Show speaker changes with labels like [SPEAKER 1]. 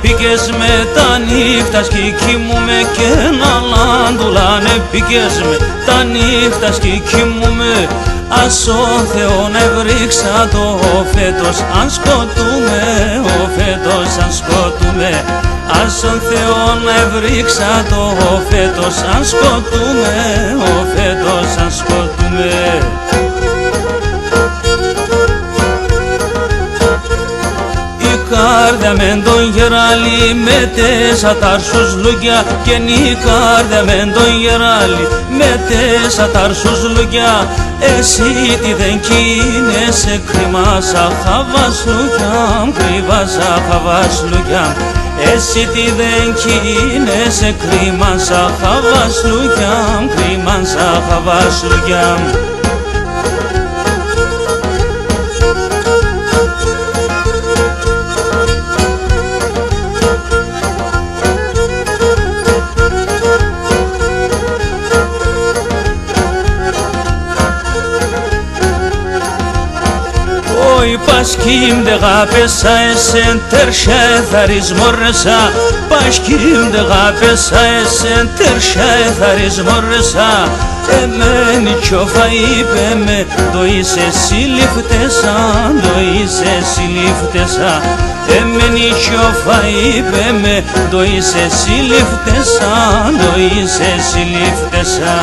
[SPEAKER 1] πήγες με τα νύχτα σκικίμουμε και ένα λάντουλα πήγες με τα νύχτα σκικίμουμε. Ας ο Θεό να βρήξα το φέτος αν σκοτούμε, ο φέτος αν σκοτούμε. Ας ο Θεό να βρήξα το φέτος αν σκοτούμε, ο φέτος αν σκοτούμε. Κάρδια με τον γεράλι με τέσσαταρσους λουκιά και η κάρδια με τον γεράλι με τέσσαταρσους λουκιά. Εσύ τι δεν κίνεσαι κρίμα σαν χαβασλουκιάμ, κρύβα σαν χαβασλουκιάμ. Εσύ τι δεν κίνεσαι κρίμα σαν χαβασλουκιάμ, κρίμα σαν χαβασλουκιάμ. Πασχίμ δε γάπεσα εσεν τερσιά εθαρις μόρρεσα. Πασχίμ δε γάπεσα εσεν τερσιά εθαρις μόρρεσα. Εμένη τσόφα είπε με το είσαι συλληφτέσα, το είσαι συλληφτέσα. Εμένη τσόφα είπε με το είσαι συλληφτέσα, το είσαι συλληφτέσα.